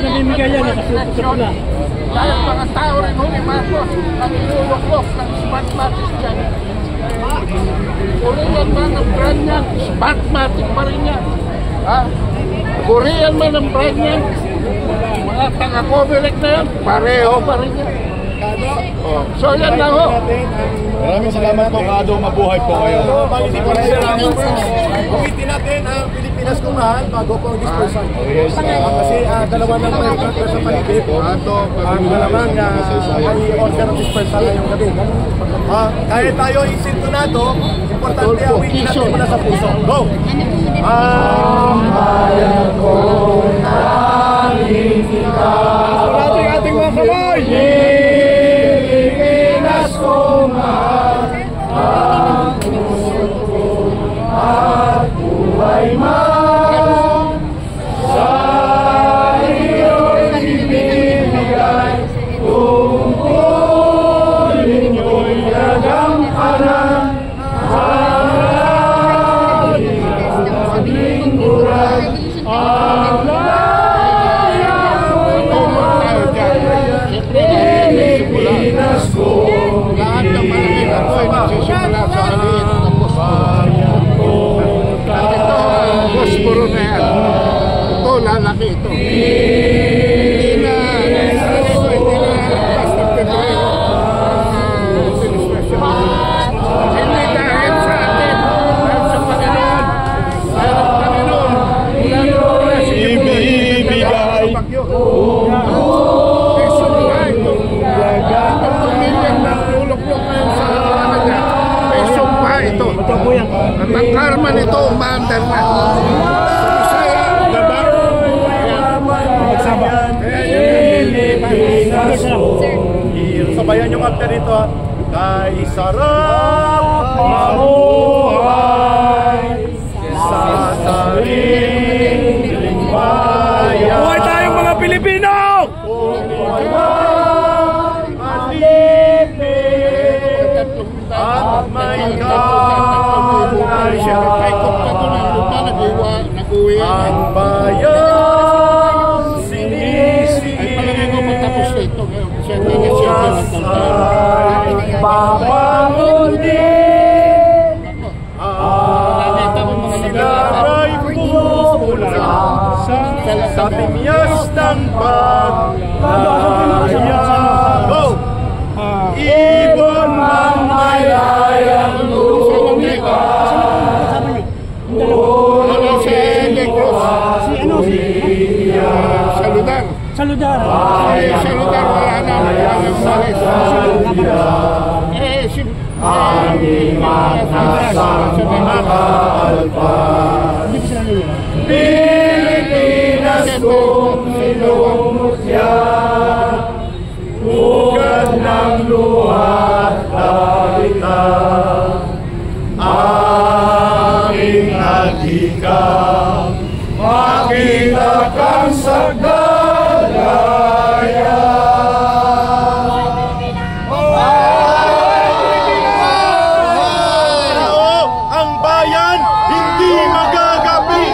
namimigay yan, nakasupot na. Dahil mga tao rin huli, Marcos, ang inuluklok ng Smartmatic dyan. Korean man ang brand niyan, Smartmatic pa rin yan. Korean man ang brand niyan, mga taga-Comelec na yan, pareho pa rin yan. So yan lang ho. Maraming salamat po, Kado. Mabuhay po kayo. Hindi po rin sila. Ulitin natin ang Pilipinas kung mahal bago po ang dispersion. Kasi dalawa ng may order sa paligid. Ang malamang may order ng dispersion ngayong gabi. Kahit tayo isintonado, importante ang ulitin natin mula sa puso. Go! Ang bayan ko namin ikaw. Natin ating mga kamay! Pilipinas ko mahal, ang puso ko at buhay man sa iyo'y ibibigay, tungkulin mo'y nagangkanan sa ating lingkuran. Ang Pilipinas ko, lahat ng malaki na po ay nagsisimula sa aliit na posporo. Ito ang posporo na yan. Ito, lalaki ito. Hindi na basta Pebrero. Hindi dahil sa atin, dahil sa Panginoon. Dahil ang Panginoon, ibibigay. At ang karma nito, umaandar na. Sabayan yung kanta nito. Kay sarap mabuhay sa sariling bayan. Buhay tayong mga Pilipino! At may ang bayan sinisingil bukas ay babangon din. Ang sila'y pumula sa timyas ng paglaya. Go! Ibon man ay ayang lumipas. Saludar. Saludar, wala na. Aming matasang makalpa. Pilipinas kung sinumutya, ugad ng luhat halika. Aking adhika, makita kang sagalaya. Ang bayan, hindi magagapi.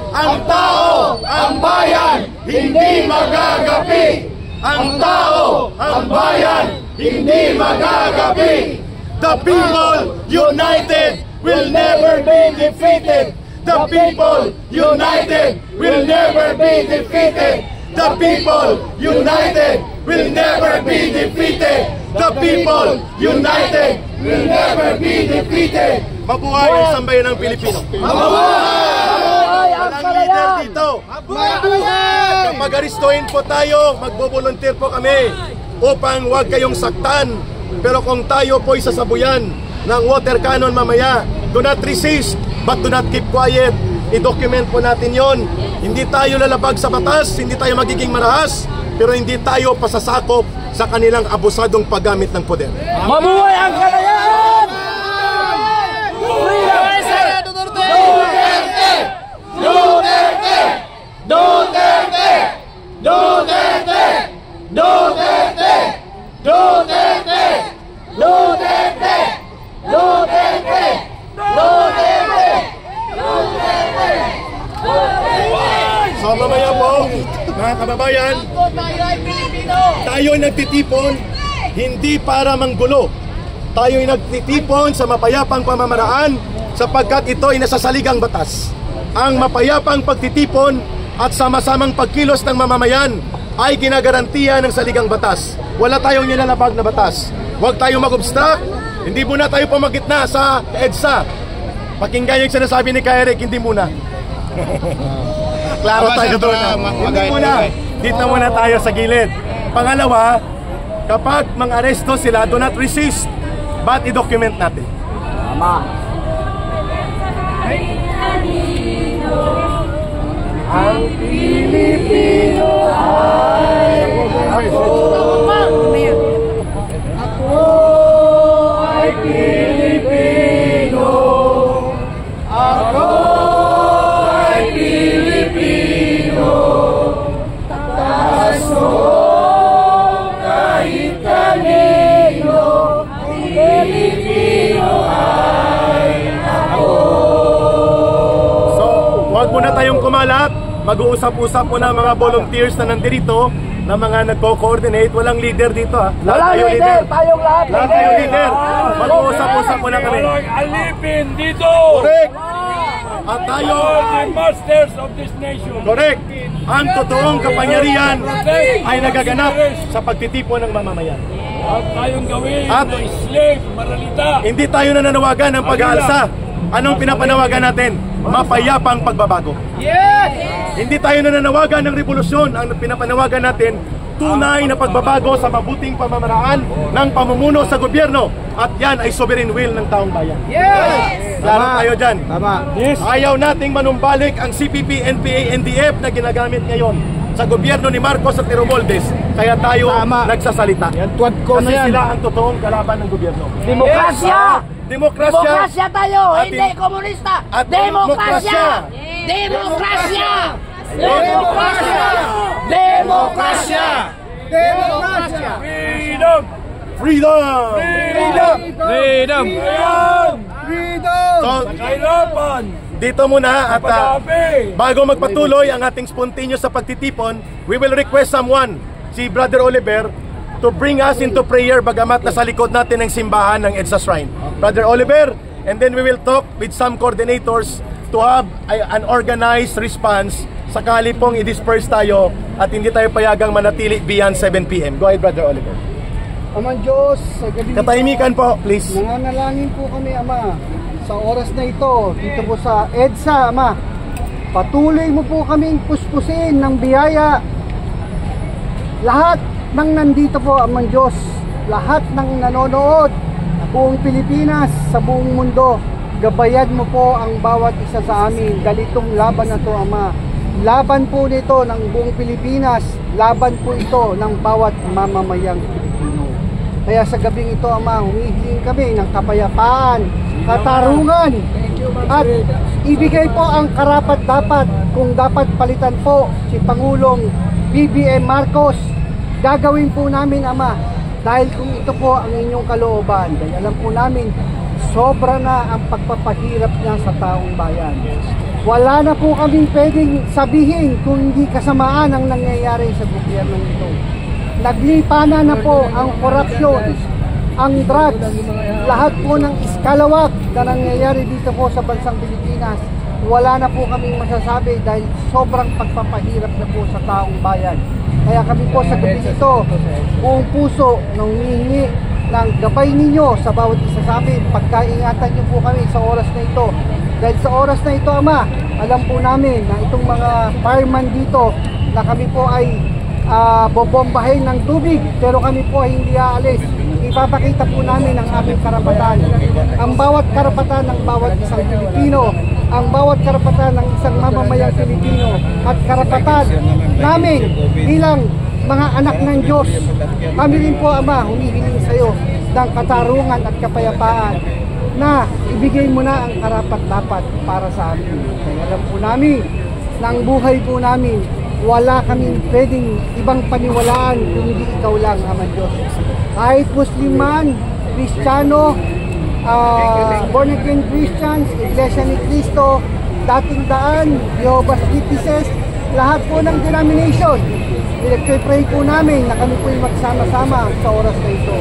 Ang tao, ang bayan, hindi magagapi. Ang tao, ang bayan, hindi magagapi. The people united will never be defeated. The people united will never be defeated. The people united will never be defeated. The people united will never be defeated. Mabuhay ang sambayan ng Pilipino. Mabuhay! Walang leader dito. Mabuhay! Kapag aristuhin po tayo, magbo-volunteer po kami upang huwag kayong saktan. Pero kung tayo po'y sasabuyan ng water cannon mamaya, do not resist, but do not keep quiet. I-document po natin yon. Hindi tayo lalabag sa batas, hindi tayo magiging marahas, pero hindi tayo pasasakop sa kanilang abusadong paggamit ng poder. Mabuhay ang kalayaan! Duterte! Duterte! Duterte! Duterte! Duterte! Duterte! Duterte! Duterte! Duterte! Duterte! So mamaya po, mga kababayan, kababayan, tayo nagtitipon hindi para manggulo. Tayo nagtitipon sa mapayapang pamamaraan sapagkat ito ay nasasaligang batas. Ang mapayapang pagtitipon at sama-samang pagkilos ng mamamayan ay ginagarantiya ng saligang batas. Wala tayong nilalabag na batas. Huwag tayong mag-obstruct. Hindi muna tayo pumagitna sa EDSA. Pakinggan yung sinasabi ni Kairik, hindi muna. Klaro tayo doon. Hindi muna. Dito muna tayo sa gilid. Pangalawa, kapag mang-aresto sila, do not resist. But i-document natin. Tama. Ang Pilipino ay ako ay Pilipino. Ako ay Pilipino. Taso kahit kanino, Pilipino ay ako. So, huwag muna tayong kumalat. Mag-uusap-usap muna mga volunteers na nandito, na mga nagko-coordinate. Walang leader dito ha. Lahat tayo leader. Tayong lahat leader. Mag-uusap-usap muna kami. Walang alipin dito. Correct. At tayo The masters of this nation. correct. Ang totoong kapangyarihan ay nagaganap sa pagtitipon ng mamamayan. At tayong gawin At na slave, maralita. hindi tayo nananawagan ng pag-aalsa. Anong pinapanawagan natin? Mapayapang pagbabago. Yes! Hindi tayo nananawagan ng revolusyon. Ang pinapanawagan natin, tunay na pagbabago sa mabuting pamamaraan ng pamumuno sa gobyerno. At yan ay sovereign will ng taong bayan. Yes! Klaro tayo dyan. Tama. Yes. Ayaw nating manumbalik ang CPP, NPA, NDF na ginagamit ngayon sa gobyerno ni Marcos at ni Romualdez. Kaya tayo nagsasalita. Kasi sila ang totoong kalaban ng gobyerno. Demokrasya! Demokrasya! Demokrasya tayo, At hindi komunista! at Demokrasya! Demokrasya! Demokrasya! Demokrasya! Demokrasya! Freedom! Freedom! Freedom! Freedom! Freedom! So, Kahirapan! dito muna at Pag-api! bago magpatuloy ang ating spontaneous sa pagtitipon, we will request someone, si Brother Oliver, to bring us into prayer bagamat nasa likod natin ng simbahan ng EDSA Shrine. Brother Oliver, and then we will talk with some coordinators to have an organized response sakali pong i-disperse tayo at hindi tayo payagang manatili beyond 7 p.m. Go ahead, Brother Oliver. Amang Diyos, sa gabi Katahimikan po, please. nanganalangin po kami, Ama, sa oras na ito, dito po sa EDSA, Ama. Patuloy mo po kaming puspusin ng biyaya. Lahat ng nandito po, Amang Diyos, lahat ng nanonood, buong Pilipinas, sa buong mundo, gabayan mo po ang bawat isa sa amin. Dalitong laban na to, Ama. Laban po nito ng buong Pilipinas, laban po ito ng bawat mamamayang Pilipino. Kaya sa gabing ito, Ama, humihiling kami ng kapayapaan, katarungan, at ibigay po ang karapat-dapat. Kung dapat palitan po si Pangulong BBM Marcos, gagawin po namin, Ama, dahil kung ito po ang inyong kalooban, dahil alam po namin sobra na ang pagpapahirap niya sa taong bayan. Wala na po kaming pwedeng sabihin kung hindi kasamaan ang nangyayari sa gobyernong ito. Naglipana na po ang korupsyon, ang drugs, lahat po ng iskalawak na nangyayari dito po sa bansang Pilipinas. Wala na po kaming masasabi dahil sobrang pagpapahirap na po sa taong bayan. Kaya kami po sa gabi ito, buong puso nang humihingi ng gabay ninyo sa bawat isa sa amin. Pagkaingatan niyo po kami sa oras na ito. Dahil sa oras na ito, Ama, alam po namin na itong mga fireman dito na kami po ay bobombahin ng tubig, pero kami po ay hindi aalis. Ipapakita po namin ang aming karapatan. Ang bawat karapatan ng bawat isang Pilipino, ang bawat karapatan ng isang mamamayang Pilipino, at karapatan namin bilang mga anak ng Diyos. Kami rin po, Ama, humihiling sa iyo ng katarungan at kapayapaan na ibigay mo na ang karapat-dapat para sa amin. Kaya alam po namin na ang buhay po namin, wala kaming pwedeng ibang paniwalaan kung hindi ikaw lang, Ama Diyos. Kahit Muslim man, Kristiyano, born again Christians, Iglesia ni Cristo, dating daan, Jehovah's Witnesses, lahat po ng denomination. Pinag-pray po namin na kami po yung magsama-sama sa oras na ito.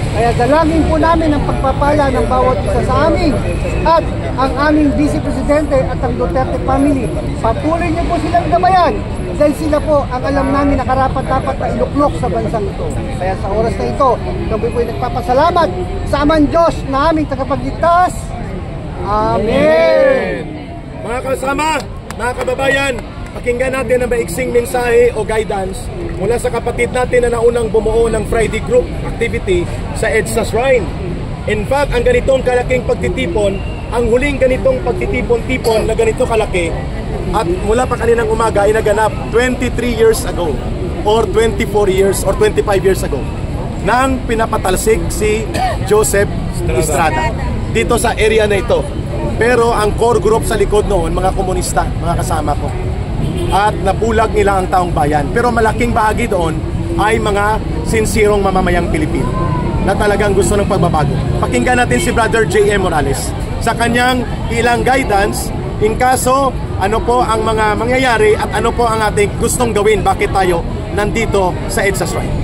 Kaya dalangin po namin ang pagpapala ng bawat isa sa amin at ang aming Vice Presidente at ang Duterte family. Patuloy niyo po silang gabayan dahil sila po ang alam namin na karapat-dapat na iluklok sa bansang ito. Kaya sa oras na ito, kami po ay nagpapasalamat sa amang Diyos na aming tagapagligtas. Amen! Mga kasama, mga kababayan, pakinggan natin ang maiksing mensahe o guidance mula sa kapatid natin na naunang bumuo ng Friday Group activity sa EDSA Shrine. In fact, ang ganitong kalaking pagtitipon, ang huling ganitong pagtitipon-tipon na ganito kalaki at mula pa kaninang umaga ay naganap 23 years ago or 24 years or 25 years ago nang pinapatalsik si Joseph Estrada dito sa area na ito. Pero ang core group sa likod noon, mga komunista, mga kasama ko, at napulag nila ang taong bayan. Pero malaking bahagi doon ay mga sinsirong mamamayang Pilipino na talagang gusto ng pagbabago. Pakinggan natin si Brother J.M. Morales sa kanyang ilang guidance in kaso ano po ang mga mangyayari at ano po ang ating gustong gawin, bakit tayo nandito sa EDSA Shrine.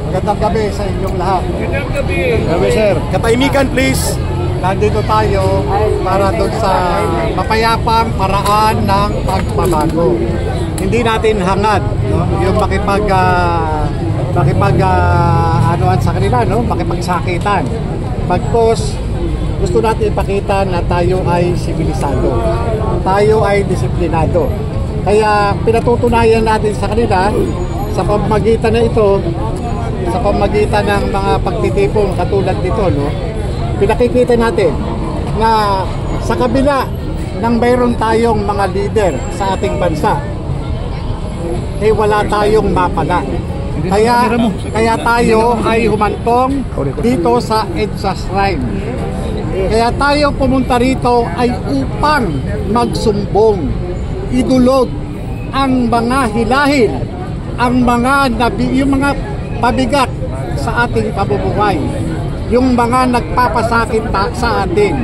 Magandang gabi sa inyong lahat. Gabi, sir. Katahimikan please. Nandito tayo para doon sa mapayapang paraan ng pagbabago. Hindi natin hangad, no? Yung anuan sa kanila, no? Makipagsakitan. Pagkos gusto natin ipakita na tayo ay sibilisado. Tayo ay disiplinado. Kaya pinatutunayan natin sa kanila sa pamamagitan na ito, sa pamamagitan ng mga pagtitipon katulad nito, no? Pinakikita natin na sa kabila ng mayroon tayong mga leader sa ating bansa, eh wala tayong mapala. Kaya tayo ay humantong dito sa EDSA Shrine. Kaya tayo pumunta rito ay upang magsumbong, idulog ang mga hilahin, ang yung mga pabigat sa ating kabubuhay, yung mga nagpapasakit sa atin.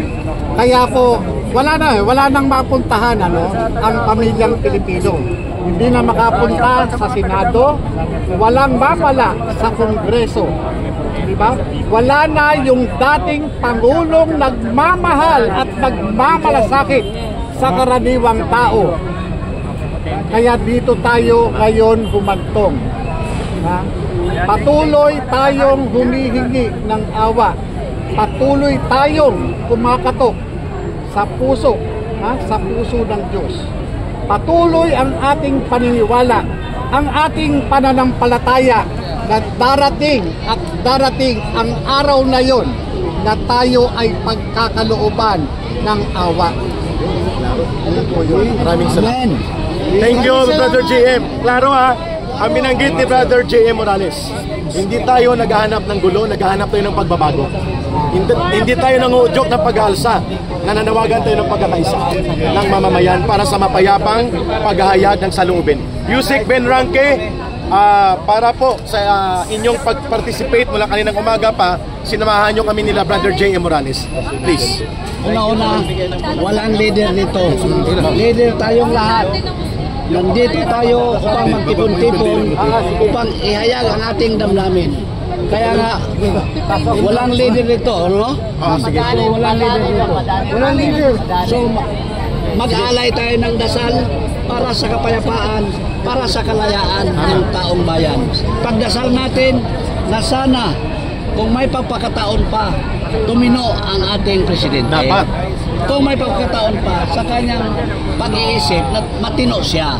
Kaya po wala nang mapuntahan ang pamilyang Pilipino. Hindi na makapunta sa Senado, walang mapala sa Kongreso. Diba? Wala na yung dating Pangulong nagmamahal at nagmamalasakit sa karaniwang tao. Kaya dito tayo ngayon humantong. Patuloy tayong humihingi ng awa. Patuloy tayong kumakatok sa puso ng Diyos. Patuloy ang ating paniniwala, ang ating pananampalataya na darating ang araw na yon na tayo ay pagkakalooban ng awa. Maraming salamat. Thank you, Brother JM. Klaro ang binanggit ni Brother J.M. Morales. Hindi tayo naghahanap ng gulo, naghahanap tayo ng pagbabago. Hindi tayo nanguudyok ng pag-aalsa. Nananawagan tayo ng pagkakaisa ng mamamayan para sa mapayapang paghahayag ng saloobin. Yusik Ben Ranke, para po sa inyong pag-participate mula kaninang umaga pa, sinamahan nyo kami nila Brother J.M. Morales. Please. Una-una, walang leader dito. Leader tayong lahat. Nandito tayo upang magtipon-tipon, upang ihayag ang ating damdamin. Kaya nga, walang leader dito, no? Sige. So, walang leader dito. Walang leader. So, mag-aalay tayo ng dasal para sa kapayapaan, para sa kalayaan ng taong bayan. Pagdasal natin na sana, kung may pagkakataon pa, tumino ang ating presidente. Dapat. Kung may pagkakataon pa sa kanyang pag-iisip na matino siya,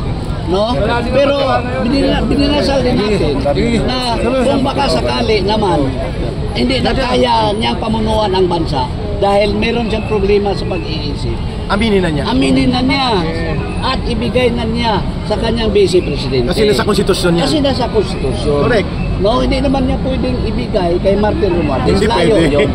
no? Pero bininasal din natin na kung baka sakali naman hindi na kaya niyang pamunuan ang bansa dahil meron siyang problema sa pag-iisip. Aminin na niya. Aminin na niya at ibigay na niya sa kanyang vice presidente. Kasi nasa konstitusyon niya. Kasi nasa konstitusyon. Correct. No, hindi naman niya pwedeng ibigay kay Martin Romualdez. Hindi Layo pwede. yun.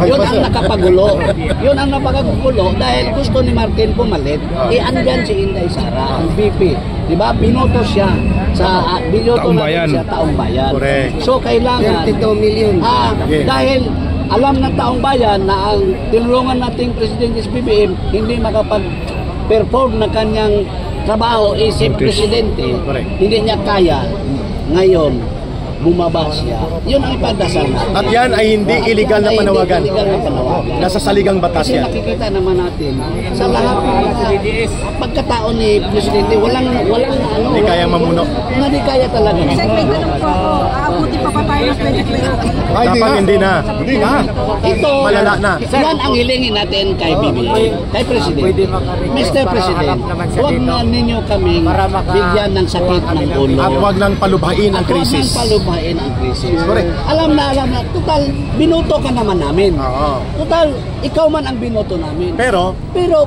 Yun ang nakapagulo. Yun ang napakagulo dahil gusto ni Martin pumalit. Andyan si Inday Sara, ang VP. Diba? Binoto siya sa taong bayan. Correct. So kailangan 32 million. Yes. Dahil alam ng taong bayan na ang tinulungan nating Presidente SBBM hindi makapag-perform na kanyang trabaho isip presidente, hindi niya kaya ngayon bumaba siya. Yun ang ipagdasal natin. At yan ay hindi illegal na panawagan. Nasa saligang batas Kasi yan. nakikita naman natin sa lahat ng pagkatao ni Presidente, walang Hindi kayang mamuno. Hindi kaya talaga. May tanong po ako, aabuti pa ba tayo ng 2020? Dapat hindi na. Ito, Malala na. yan ang hilingin natin kay BBM, kay Presidente. Mr. President, huwag na ninyo kaming bigyan ng sakit ng ulo. At huwag nang palubhain ang At huwag krisis. nang palubhain ang krisis. Correct. Alam na, total, binuto ka naman namin. Oo. Total, ikaw man ang binoto namin. Pero,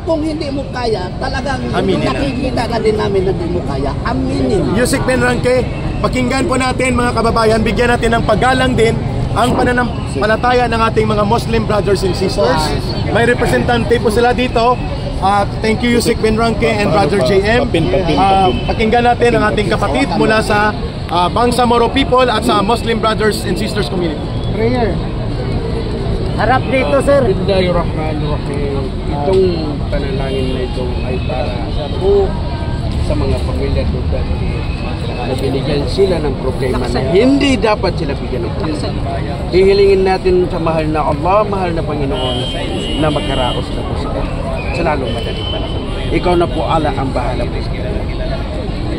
Kung hindi mo kaya, talagang Aminin na. nakikita na din namin na hindi mo kaya, aminin. Yusek Benranque, pakinggan po natin mga kababayan, bigyan natin ng paggalang din ang pananampalataya ng ating mga Muslim brothers and sisters. May representante po sila dito. Thank you Yusek Benranque and Brother JM. Pakinggan natin ang ating kapatid mula sa Bangsamoro people at sa Muslim brothers and sisters community. Prayer. Harap dito, sir. Bismillahirrahmanirrahim. Itong panalangin na ito ay para po sa mga pamilya Duterte na binigyan sila ng problema na hindi dapat sila bigyan ng problema. Hihilingin natin sa mahal na Allah, mahal na Panginoon na magkaraos na po sila sa lalong madaling panahon. Ikaw na po ala ang bahala po sa kanila.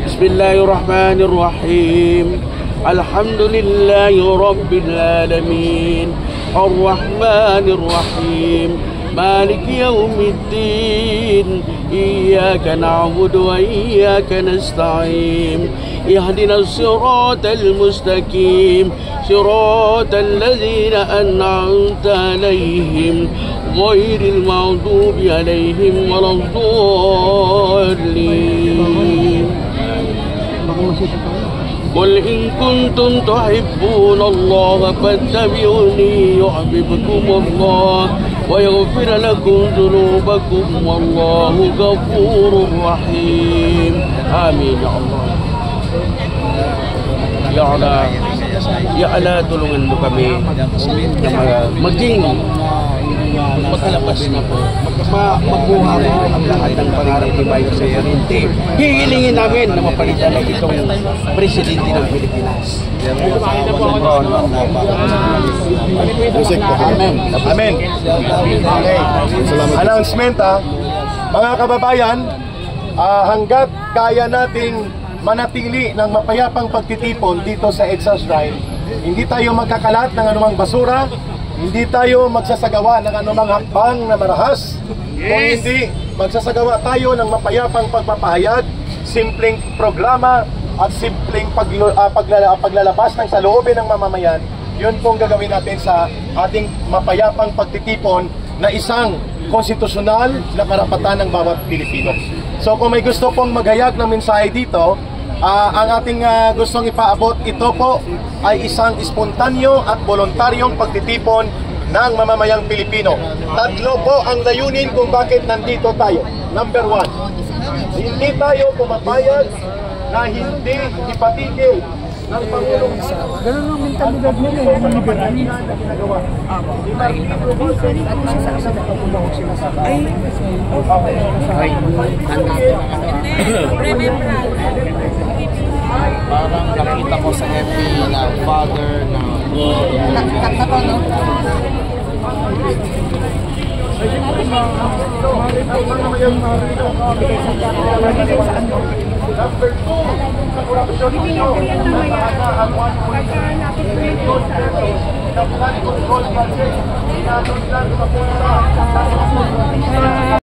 Bismillahirrahmanirrahim. Alhamdulillahi Rabbil Alamin. الرحمن الرحيم مالك يوم الدين إياك نعبد وإياك نستعين اهدنا الصراط المستقيم صراط الذين أنعمت عليهم غير المغضوب عليهم ولا الضالين قل إن كنتم تحبون الله فاتبعوني يحببكم الله ويغفر لكم ذنوبكم والله غفور رحيم آمين يا الله. Ya Allah, tulungan mo kami na maging magkalabas na po, makuha mo ang lahat ng pangarap-ibay sa Presidente. Hihilingin namin na mapalitan ng itong Presidente ng Pilipinas. Amen. Amen. Okay. Announcement mga kababayan, hanggat kaya nating manatili ng mapayapang pagtitipon dito sa EDSA Shrine, hindi tayo magkakalat ng anumang basura, hindi tayo magsasagawa ng anumang hakbang na marahas, kung hindi magsasagawa tayo ng mapayapang pagpapahayag, simpleng programa at simpleng paglalabas ng saloobin ng mamamayan. Yun pong gagawin natin sa ating mapayapang pagtitipon na isang konstitusyonal na karapatan ng bawat Pilipino. So kung may gusto pong maghayag ng mensahe dito, ang ating gustong ipaabot, ito po ay isang spontanyo at voluntaryong pagtitipon ng mamamayang Pilipino. Tatlo po ang layunin kung bakit nandito tayo. Number 1, hindi tayo pumapayag na hindi ipatigil ng Pangulong. Ganun ang mentalidad nila eh, mga liberal. Parang nakita ko sa FB na father na Number 2, sa korupsyon ninyo, nasa ang 1.3 billion pesos na flood control budget. Inatod lang sa punta.